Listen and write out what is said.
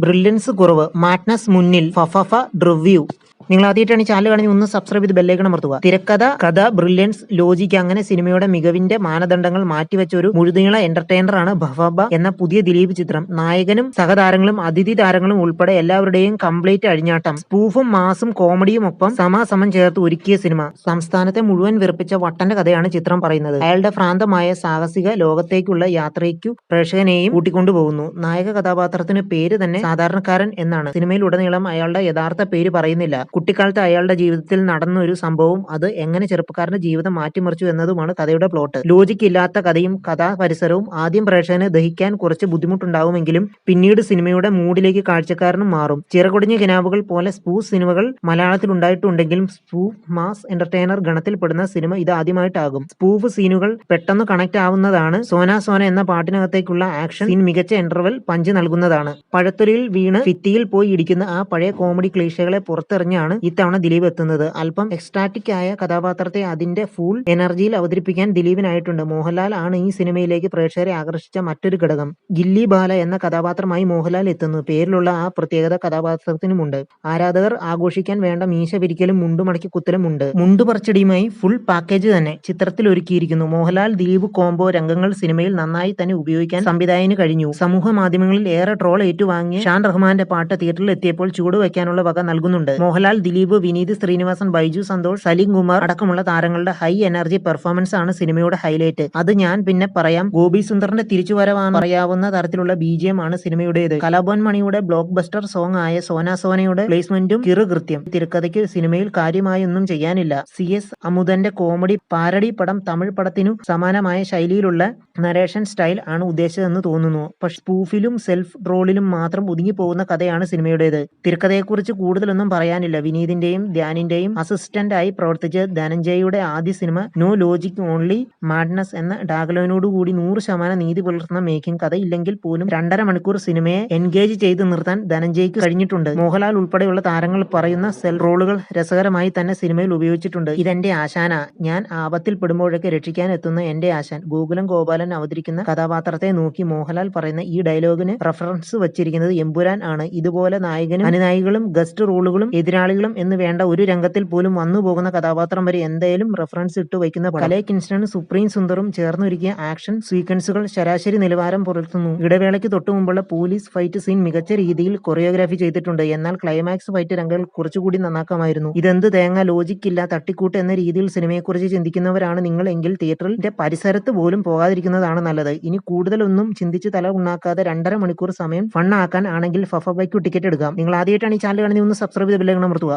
Brilliance കുറവ്, madness മുന്നിൽ, ഫഫഫ review. നിങ്ങൾ ആദ്യമായിട്ടാണ് ഈ ചാനൽ കാണുന്നത്, ഒന്ന് സബ്സ്ക്രൈബ് ചെയ്ത് ബെല്ലൈക്കൺ അമർത്തുക. തിരക്കഥ, കഥ, ബ്രില്യൻസ്, ലോജിക്ക്, അങ്ങനെ സിനിമയുടെ മികവിന്റെ മാനദണ്ഡങ്ങൾ മാറ്റിവെച്ച ഒരു മുഴുനീള എന്റർടൈനറാണ് ഫഫബ എന്ന പുതിയ ദിലീപ് ചിത്രം. നായകനും സഹതാരങ്ങളും അതിഥി താരങ്ങളും ഉൾപ്പെടെ എല്ലാവരുടെയും കംപ്ലീറ്റ് അഴിഞ്ഞാട്ടം, സ്പൂഫും മാസും കോമഡിയും ഒപ്പം സമാസമം ചേർത്ത് ഒരുക്കിയ സിനിമ. സംസ്ഥാനത്തെ മുഴുവൻ വിറപ്പിച്ച വട്ടന്റെ കഥയാണ് ചിത്രം പറയുന്നത്. അയാളുടെ ഭ്രാന്തമായ സാഹസിക ലോകത്തേക്കുള്ള യാത്രയ്ക്കു പ്രേക്ഷകനെയും കൂട്ടിക്കൊണ്ടുപോകുന്നു. നായക കഥാപാത്രത്തിന് പേര് തന്നെ സാധാരണക്കാരൻ എന്നാണ്. സിനിമയിലുടനീളം അയാളുടെ യഥാർത്ഥ പേര് പറയുന്നില്ല. കുട്ടിക്കാലത്ത് അയാളുടെ ജീവിതത്തിൽ നടന്ന ഒരു സംഭവവും അത് എങ്ങനെ ചെറുപ്പക്കാരന്റെ ജീവിതം മാറ്റിമറിച്ചു എന്നതുമാണ് കഥയുടെ പ്ലോട്ട്. ലോജിക്ക് ഇല്ലാത്ത കഥയും കഥാപരിസരവും ആദ്യം പ്രേക്ഷകന് ദഹിക്കാൻ കുറച്ച് ബുദ്ധിമുട്ടുണ്ടാവുമെങ്കിലും പിന്നീട് സിനിമയുടെ മൂഡിലേക്ക് കാഴ്ചക്കാരനും മാറും. ചിറകൊടിഞ്ഞ കിനാവുകൾ പോലെ സ്പൂഫ് സിനിമകൾ മലയാളത്തിൽ ഉണ്ടായിട്ടുണ്ടെങ്കിലും സ്പൂഫ് മാസ് എന്റർടൈനർ ഗണത്തിൽപ്പെടുന്ന സിനിമ ഇത് ആദ്യമായിട്ടാകും. സ്പൂഫ് സീനുകൾ പെട്ടെന്ന് കണക്ട് ആവുന്നതാണ്. സോന സോന എന്ന പാട്ടിനകത്തേക്കുള്ള ആക്ഷൻ സീൻ മികച്ച ഇന്റർവെൽ പഞ്ച് നൽകുന്നതാണ്. പഴത്തൊലിയിൽ വീണ് ഭിത്തിയിൽ പോയി ഇടിക്കുന്ന ആ പഴയ കോമഡി ക്ലീഷകളെ പുറത്തെറിഞ്ഞാണ് ഇത്തവണ ദിലീപ് എത്തുന്നത്. അല്പം എക്സ്റ്റാറ്റിക് ആയ കഥാപാത്രത്തെ അതിന്റെ ഫുൾ എനർജിയിൽ അവതരിപ്പിക്കാൻ ദിലീപിനായിട്ടുണ്ട്. മോഹൻലാൽ ആണ് ഈ സിനിമയിലേക്ക് പ്രേക്ഷകരെ ആകർഷിച്ച മറ്റൊരു ഘടകം. ഗില്ലി ബാല എന്ന കഥാപാത്രമായി മോഹൻലാൽ എത്തുന്നു. പേരിലുള്ള ആ പ്രത്യേകത കഥാപാത്രത്തിനുമുണ്ട്. ആരാധകർ ആഘോഷിക്കാൻ വേണ്ട മീശ പിരിക്കലും മുണ്ടുമടക്കി കുത്തലും ഉണ്ട്. മുണ്ടു പറിച്ചടിയുമായി ഫുൾ പാക്കേജ് തന്നെ ചിത്രത്തിൽ ഒരുക്കിയിരിക്കുന്നു. മോഹൻലാൽ ദിലീപ് കോംബോ രംഗങ്ങൾ സിനിമയിൽ നന്നായി തന്നെ ഉപയോഗിക്കാൻ സംവിധായകന് കഴിഞ്ഞു. സമൂഹ മാധ്യമങ്ങളിൽ ഏറെ ട്രോൾ ഏറ്റുവാങ്ങിയ ഷാൻ റഹ്മാന്റെ പാട്ട് തിയേറ്ററിൽ എത്തിയപ്പോൾ ചൂട് വയ്ക്കാനുള്ള വക നൽകുന്നുണ്ട്. മോഹൻലാൽ, ദിലീപ്, വിനീത് ശ്രീനിവാസൻ, ബൈജു സന്തോഷ്, സലീം കുമാർ അടക്കമുള്ള താരങ്ങളുടെ ഹൈ എനർജി പെർഫോമൻസ് ആണ് സിനിമയുടെ ഹൈലൈറ്റ്. അത് ഞാൻ പിന്നെ പറയാം. ഗോപി സുന്ദറിന്റെ തിരിച്ചുവരവാണ് പറയാവുന്ന തരത്തിലുള്ള BGM ആണ് സിനിമയുടേത്. കലാഭവൻ മണിയുടെ ബ്ലോക്ക് ബസ്റ്റർ സോങ് ആയ സോന സോനയുടെ പ്ലേസ്മെന്റും കൃത്യം. തിരക്കഥയ്ക്ക് സിനിമയിൽ കാര്യമായൊന്നും ചെയ്യാനില്ല. CS അമുതന്റെ കോമഡി പാരഡി പടം തമിഴ് പടത്തിനു സമാനമായ ശൈലിയിലുള്ള നരേഷൻ സ്റ്റൈൽ ആണ് ഉദ്ദേശിച്ചതെന്ന് തോന്നുന്നു. പക്ഷെ സ്പൂഫിലും സെൽഫ് ട്രോളിലും മാത്രം ഒതുങ്ങിപ്പോകുന്ന കഥയാണ് സിനിമയുടേത്. തിരക്കഥയെക്കുറിച്ച് കൂടുതലൊന്നും പറയാനില്ല. വിനീതിന്റെയും ധ്യാനിന്റെയും അസിസ്റ്റന്റ് ആയി പ്രവർത്തിച്ച ധനഞ്ജയയുടെ ആദ്യ സിനിമ നോ ലോജിക് ഓൺലി മാഡ്നസ് എന്ന ടാഗ്ലൈനോടുകൂടി 100% നീതി പുലർത്തുന്ന മേക്കിംഗ്. കഥ ഇല്ലെങ്കിൽ പോലും 2.5 മണിക്കൂർ സിനിമയെ എൻഗേജ് ചെയ്ത് നിർത്താൻ ധനഞ്ജയ്ക്ക് കഴിഞ്ഞിട്ടുണ്ട്. മോഹൻലാൽ ഉൾപ്പെടെയുള്ള താരങ്ങൾ പറയുന്ന സെൽ റോളുകൾ രസകരമായി തന്നെ സിനിമയിൽ ഉപയോഗിച്ചിട്ടുണ്ട്. ഇതെന്റെ ആശാന, ഞാൻ ആപത്തിൽ പെടുമ്പോഴൊക്കെ രക്ഷിക്കാൻ എത്തുന്ന എന്റെ ആശാൻ. ഗോകുലം ഗോപാലൻ അവതരിക്കുന്ന കഥാപാത്രത്തെ നോക്കി മോഹൻലാൽ പറയുന്ന ഈ ഡയലോഗിന് റഫറൻസ് വച്ചിരിക്കുന്നത് എമ്പുരാൻ ആണ്. ഇതുപോലെ നായകനും അനുനായികളും ഗസ്റ്റ് റോളുകളും എതിരാളികളും എന്ന് വേണ്ട ഒരു രംഗത്തിൽ പോലും വന്നു പോകുന്ന കഥാപാത്രം വരെ എന്തായാലും റഫറൻസ് ഇട്ട് വയ്ക്കുന്ന പടം. കലേ കിൻസ്റ്റണും സുപ്രീം സുന്ദറും ചേർന്നൊരുക്കിയ ആക്ഷൻ സീക്വൻസുകൾ ശരാശരി നിലവാരം പുലർത്തുന്നു. ഇടവേളയ്ക്ക് തൊട്ടു മുമ്പുള്ള പോലീസ് ഫൈറ്റ് സീൻ മികച്ച രീതിയിൽ കൊറിയോഗ്രാഫി ചെയ്തിട്ടുണ്ട്. എന്നാൽ ക്ലൈമാക്സ് ഫൈറ്റ് രംഗങ്ങൾ കുറച്ചുകൂടി നന്നാക്കാമായിരുന്നു. ഇതെന്ത് തേങ്ങ, ലോജിക്കില്ല, തട്ടിക്കൂട്ട് എന്ന രീതിയിൽ സിനിമയെക്കുറിച്ച് ചിന്തിക്കുന്നവരാണ് നിങ്ങൾ എങ്കിൽ തിയേറ്ററിന്റെ പരിസരത്ത് പോലും പോകാതിരിക്കുന്നതാണ് നല്ലത്. ഇനി കൂടുതലൊന്നും ചിന്തിച്ച് തല ഉണ്ടാക്കാതെ 2.5 മണിക്കൂർ സമയം ഫണ്ണാക്കാൻ ആണെങ്കിൽ ഫഫബയ്ക്ക് ടിക്കറ്റ് എടുക്കാം. നിങ്ങൾ ആദ്യമായിട്ടാണ് ഈ ചാനൽ കാണുന്നത്, ഒന്ന് സബ്സ്ക്രൈബ് ചെയ്ത് ബെല്ലൈക്കൺ അമർത്തുക.